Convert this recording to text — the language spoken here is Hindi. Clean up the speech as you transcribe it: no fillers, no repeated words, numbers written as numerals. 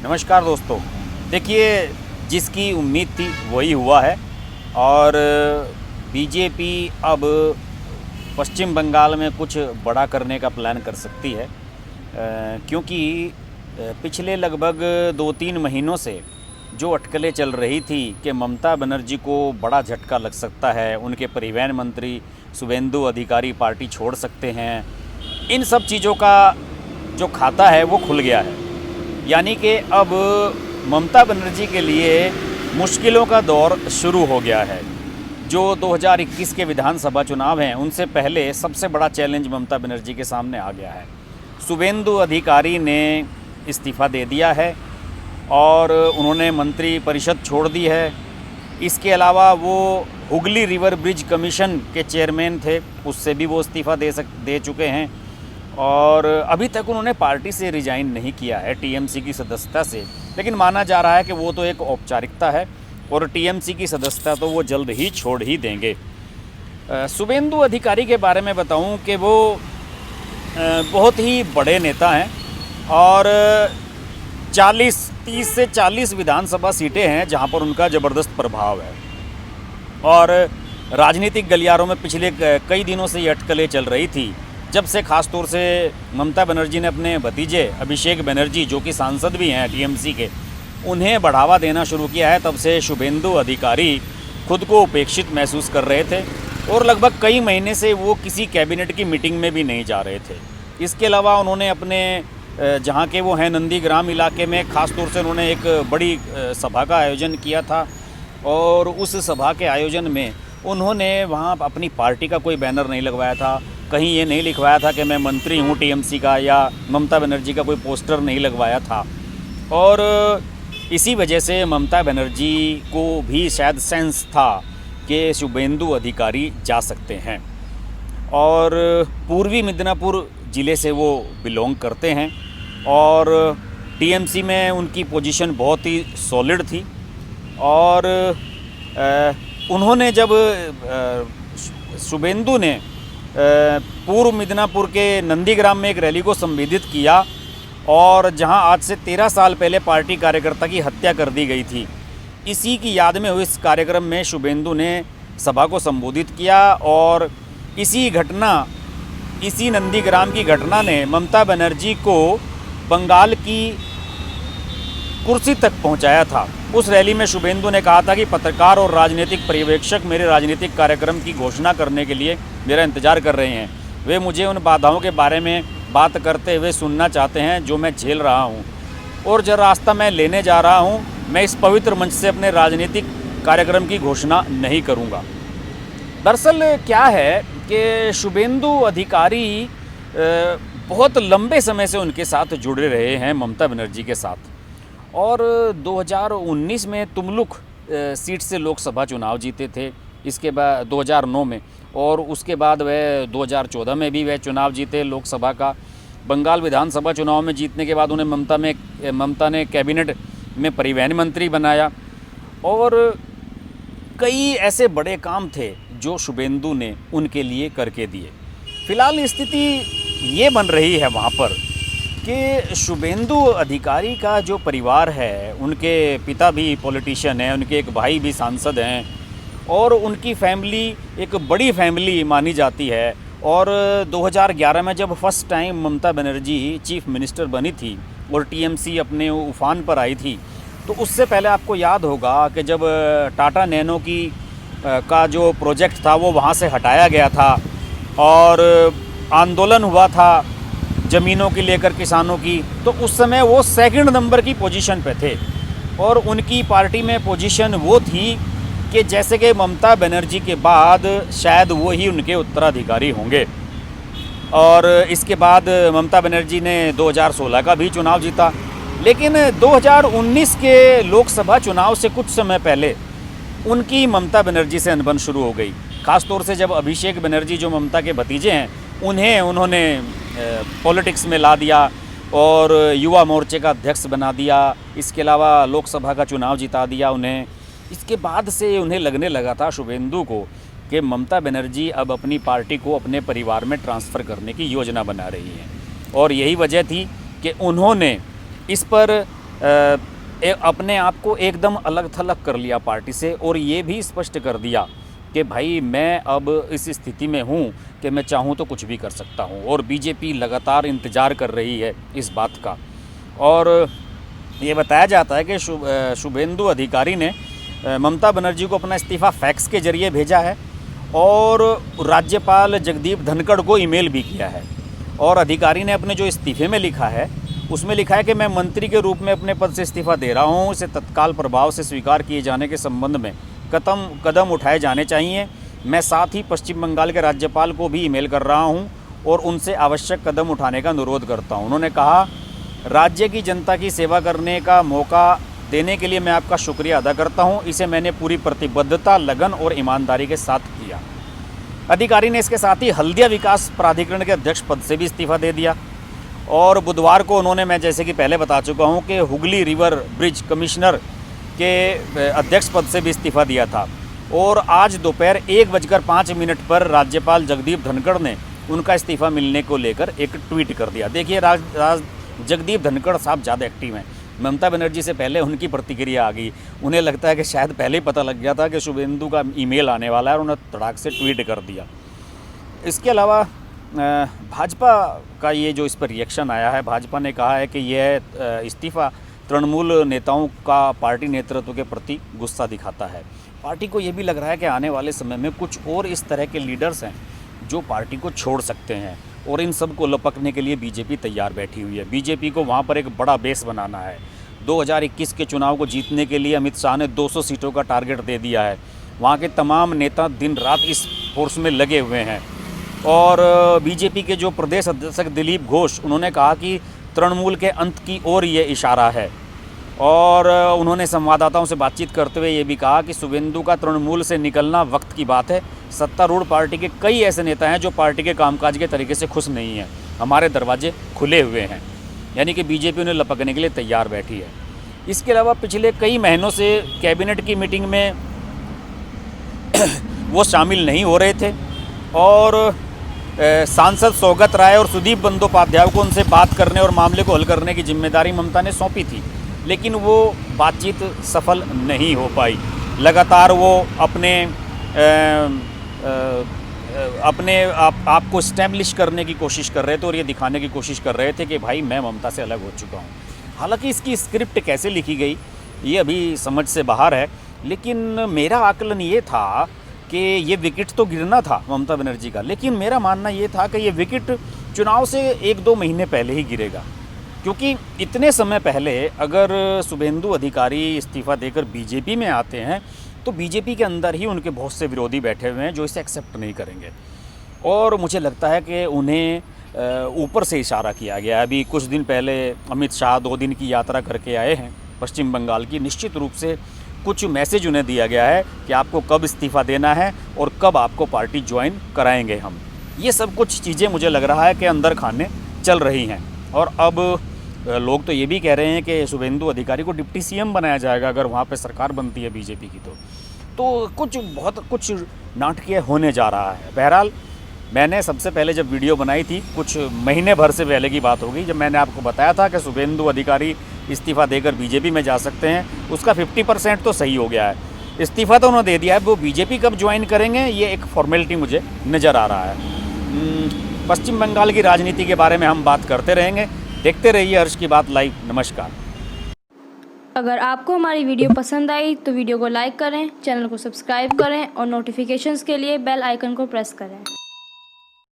नमस्कार दोस्तों। देखिए, जिसकी उम्मीद थी वही हुआ है और बीजेपी अब पश्चिम बंगाल में कुछ बड़ा करने का प्लान कर सकती है, क्योंकि पिछले लगभग 2-3 महीनों से जो अटकलें चल रही थी कि ममता बनर्जी को बड़ा झटका लग सकता है, उनके परिवहन मंत्री शुभेंदु अधिकारी पार्टी छोड़ सकते हैं, इन सब चीज़ों का जो खाता है वो खुल गया है। यानी कि अब ममता बनर्जी के लिए मुश्किलों का दौर शुरू हो गया है। जो 2021 के विधानसभा चुनाव हैं उनसे पहले सबसे बड़ा चैलेंज ममता बनर्जी के सामने आ गया है। शुभेंदु अधिकारी ने इस्तीफ़ा दे दिया है और उन्होंने मंत्री परिषद छोड़ दी है। इसके अलावा वो हुगली रिवर ब्रिज कमीशन के चेयरमैन थे, उससे भी वो इस्तीफ़ा दे चुके हैं और अभी तक उन्होंने पार्टी से रिज़ाइन नहीं किया है, टीएमसी की सदस्यता से। लेकिन माना जा रहा है कि वो तो एक औपचारिकता है और टीएमसी की सदस्यता तो वो जल्द ही छोड़ ही देंगे। शुभेंदु अधिकारी के बारे में बताऊं कि वो बहुत ही बड़े नेता हैं और 30 से 40 विधानसभा सीटें हैं जहां पर उनका ज़बरदस्त प्रभाव है। और राजनीतिक गलियारों में पिछले कई दिनों से ये अटकलें चल रही थी, जब से ख़ास तौर से ममता बनर्जी ने अपने भतीजे अभिषेक बनर्जी, जो कि सांसद भी हैं टीएमसी के, उन्हें बढ़ावा देना शुरू किया है, तब से शुभेंदु अधिकारी खुद को उपेक्षित महसूस कर रहे थे और लगभग कई महीने से वो किसी कैबिनेट की मीटिंग में भी नहीं जा रहे थे। इसके अलावा उन्होंने अपने जहाँ के वो हैं नंदीग्राम इलाके में ख़ास तौर से उन्होंने एक बड़ी सभा का आयोजन किया था और उस सभा के आयोजन में उन्होंने वहाँ अपनी पार्टी का कोई बैनर नहीं लगवाया था, कहीं ये नहीं लिखवाया था कि मैं मंत्री हूँ टीएमसी का, या ममता बनर्जी का कोई पोस्टर नहीं लगवाया था। और इसी वजह से ममता बनर्जी को भी शायद सेंस था कि शुभेंदु अधिकारी जा सकते हैं। और पूर्वी मिदनापुर ज़िले से वो बिलोंग करते हैं और टीएमसी में उनकी पोजीशन बहुत ही सॉलिड थी। और उन्होंने जब शुभेंदु ने पूर्व मिदनापुर के नंदीग्राम में एक रैली को संबोधित किया और जहां आज से 13 साल पहले पार्टी कार्यकर्ता की हत्या कर दी गई थी, इसी की याद में हुए इस कार्यक्रम में शुभेंदु ने सभा को संबोधित किया और इसी नंदीग्राम की घटना ने ममता बनर्जी को बंगाल की कुर्सी तक पहुंचाया था। उस रैली में शुभेंदु ने कहा था कि पत्रकार और राजनीतिक पर्यवेक्षक मेरे राजनीतिक कार्यक्रम की घोषणा करने के लिए मेरा इंतजार कर रहे हैं। वे मुझे उन बाधाओं के बारे में बात करते हुए सुनना चाहते हैं जो मैं झेल रहा हूं और जो रास्ता मैं लेने जा रहा हूं, मैं इस पवित्र मंच से अपने राजनीतिक कार्यक्रम की घोषणा नहीं करूंगा। दरअसल क्या है कि शुभेंदु अधिकारी बहुत लंबे समय से उनके साथ जुड़े रहे हैं ममता बनर्जी के साथ, और 2019 में तुमलुक सीट से लोकसभा चुनाव जीते थे, इसके बाद 2009 में, और उसके बाद वह 2014 में भी वह चुनाव जीते लोकसभा का। बंगाल विधानसभा चुनाव में जीतने के बाद उन्हें ममता ने कैबिनेट में परिवहन मंत्री बनाया और कई ऐसे बड़े काम थे जो शुभेंदु ने उनके लिए करके दिए। फिलहाल स्थिति ये बन रही है वहाँ पर कि शुभेंदु अधिकारी का जो परिवार है, उनके पिता भी पॉलिटिशियन हैं, उनके एक भाई भी सांसद हैं और उनकी फैमिली एक बड़ी फैमिली मानी जाती है। और 2011 में जब first time Mamata Banerjee chief minister बनी थी और टीएमसी अपने उफान पर आई थी, तो उससे पहले आपको याद होगा कि जब टाटा नैनो का जो प्रोजेक्ट था वो वहाँ से हटाया गया था और आंदोलन हुआ था ज़मीनों की लेकर किसानों की, तो उस समय वो सेकंड नंबर की पोजीशन पे थे और उनकी पार्टी में पोजीशन वो थी कि जैसे कि ममता बनर्जी के बाद शायद वो ही उनके उत्तराधिकारी होंगे। और इसके बाद ममता बनर्जी ने 2016 का भी चुनाव जीता, लेकिन 2019 के लोकसभा चुनाव से कुछ समय पहले उनकी ममता बनर्जी से अनबन शुरू हो गई। ख़ास तौर से जब अभिषेक बनर्जी, जो ममता के भतीजे हैं, उन्होंने पॉलिटिक्स में ला दिया और युवा मोर्चे का अध्यक्ष बना दिया, इसके अलावा लोकसभा का चुनाव जिता दिया उन्हें। इसके बाद से उन्हें लगने लगा था शुभेंदु को कि ममता बनर्जी अब अपनी पार्टी को अपने परिवार में ट्रांसफ़र करने की योजना बना रही हैं और यही वजह थी कि उन्होंने इस पर अपने आप को एकदम अलग थलग कर लिया पार्टी से और ये भी स्पष्ट कर दिया कि भाई मैं अब इस स्थिति में हूँ कि मैं चाहूँ तो कुछ भी कर सकता हूँ। और बीजेपी लगातार इंतज़ार कर रही है इस बात का। और ये बताया जाता है कि शुभेंदु अधिकारी ने ममता बनर्जी को अपना इस्तीफ़ा फैक्स के ज़रिए भेजा है और राज्यपाल जगदीप धनखड़ को ईमेल भी किया है। और अधिकारी ने अपने जो इस्तीफ़े में लिखा है उसमें लिखा है कि मैं मंत्री के रूप में अपने पद से इस्तीफ़ा दे रहा हूँ, इसे तत्काल प्रभाव से स्वीकार किए जाने के संबंध में कदम उठाए जाने चाहिए। मैं साथ ही पश्चिम बंगाल के राज्यपाल को भी ईमेल कर रहा हूँ और उनसे आवश्यक कदम उठाने का अनुरोध करता हूँ। उन्होंने कहा, राज्य की जनता की सेवा करने का मौका देने के लिए मैं आपका शुक्रिया अदा करता हूँ। इसे मैंने पूरी प्रतिबद्धता, लगन और ईमानदारी के साथ किया। अधिकारी ने इसके साथ ही हल्दिया विकास प्राधिकरण के अध्यक्ष पद से भी इस्तीफ़ा दे दिया। और बुधवार को उन्होंने, मैं जैसे कि पहले बता चुका हूँ कि हुगली रिवर ब्रिज कमिश्नर के अध्यक्ष पद से भी इस्तीफ़ा दिया था। और आज दोपहर 1:05 पर राज्यपाल जगदीप धनखड़ ने उनका इस्तीफ़ा मिलने को लेकर एक ट्वीट कर दिया। देखिए, जगदीप धनखड़ साहब ज़्यादा एक्टिव हैं। ममता बनर्जी से पहले उनकी प्रतिक्रिया आ गई। उन्हें लगता है कि शायद पहले ही पता लग गया था कि शुभेंदु का ईमेल आने वाला है और उन्होंने तड़ाक से ट्वीट कर दिया। इसके अलावा भाजपा का ये जो इस पर रिएक्शन आया है, भाजपा ने कहा है कि यह इस्तीफ़ा तृणमूल नेताओं का पार्टी नेतृत्व के प्रति गुस्सा दिखाता है। पार्टी को ये भी लग रहा है कि आने वाले समय में कुछ और इस तरह के लीडर्स हैं जो पार्टी को छोड़ सकते हैं और इन सब को लपकने के लिए बीजेपी तैयार बैठी हुई है। बीजेपी को वहाँ पर एक बड़ा बेस बनाना है। 2021 के चुनाव को जीतने के लिए अमित शाह ने 200 सीटों का टारगेट दे दिया है। वहाँ के तमाम नेता दिन रात इस फोर्स में लगे हुए हैं। और बीजेपी के जो प्रदेश अध्यक्ष दिलीप घोष, उन्होंने कहा कि तृणमूल के अंत की ओर ये इशारा है। और उन्होंने संवाददाताओं से बातचीत करते हुए ये भी कहा कि शुभेंदु का तृणमूल से निकलना वक्त की बात है। सत्तारूढ़ पार्टी के कई ऐसे नेता हैं जो पार्टी के कामकाज के तरीके से खुश नहीं हैं। हमारे दरवाजे खुले हुए हैं। यानी कि बीजेपी उन्हें लपकने के लिए तैयार बैठी है। इसके अलावा पिछले कई महीनों से कैबिनेट की मीटिंग में वो शामिल नहीं हो रहे थे और सांसद सौगत राय और सुदीप बंदोपाध्याय को उनसे बात करने और मामले को हल करने की जिम्मेदारी ममता ने सौंपी थी, लेकिन वो बातचीत सफल नहीं हो पाई। लगातार वो अपने आप को इस्टेब्लिश करने की कोशिश कर रहे थे और ये दिखाने की कोशिश कर रहे थे कि भाई मैं ममता से अलग हो चुका हूँ। हालांकि इसकी स्क्रिप्ट कैसे लिखी गई ये अभी समझ से बाहर है, लेकिन मेरा आकलन ये था कि ये विकेट तो गिरना था ममता बनर्जी का, लेकिन मेरा मानना ये था कि ये विकेट चुनाव से 1-2 महीने पहले ही गिरेगा। क्योंकि इतने समय पहले अगर शुभेंदु अधिकारी इस्तीफ़ा देकर बीजेपी में आते हैं तो बीजेपी के अंदर ही उनके बहुत से विरोधी बैठे हुए हैं जो इसे एक्सेप्ट नहीं करेंगे। और मुझे लगता है कि उन्हें ऊपर से इशारा किया गया है। अभी कुछ दिन पहले अमित शाह 2 दिन की यात्रा करके आए हैं पश्चिम बंगाल की। निश्चित रूप से कुछ मैसेज उन्हें दिया गया है कि आपको कब इस्तीफ़ा देना है और कब आपको पार्टी ज्वाइन कराएंगे हम। ये सब कुछ चीज़ें मुझे लग रहा है कि अंदर खाने चल रही हैं। और अब लोग तो ये भी कह रहे हैं कि शुभेंदु अधिकारी को डिप्टी सीएम बनाया जाएगा अगर वहाँ पे सरकार बनती है बीजेपी की। तो बहुत कुछ नाटकीय होने जा रहा है। बहरहाल, मैंने सबसे पहले जब वीडियो बनाई थी कुछ महीने भर से पहले की बात होगी, जब मैंने आपको बताया था कि शुभेंदु अधिकारी इस्तीफ़ा देकर बीजेपी में जा सकते हैं, उसका 50% तो सही हो गया है। इस्तीफ़ा तो उन्होंने दे दिया है, वो बीजेपी कब ज्वाइन करेंगे ये एक फॉर्मेलिटी मुझे नज़र आ रहा है। पश्चिम बंगाल की राजनीति के बारे में हम बात करते रहेंगे। देखते रहिए हर्ष की बात लाइव। नमस्कार। अगर आपको हमारी वीडियो पसंद आई तो वीडियो को लाइक करें, चैनल को सब्सक्राइब करें और नोटिफिकेशंस के लिए बेल आइकन को प्रेस करें।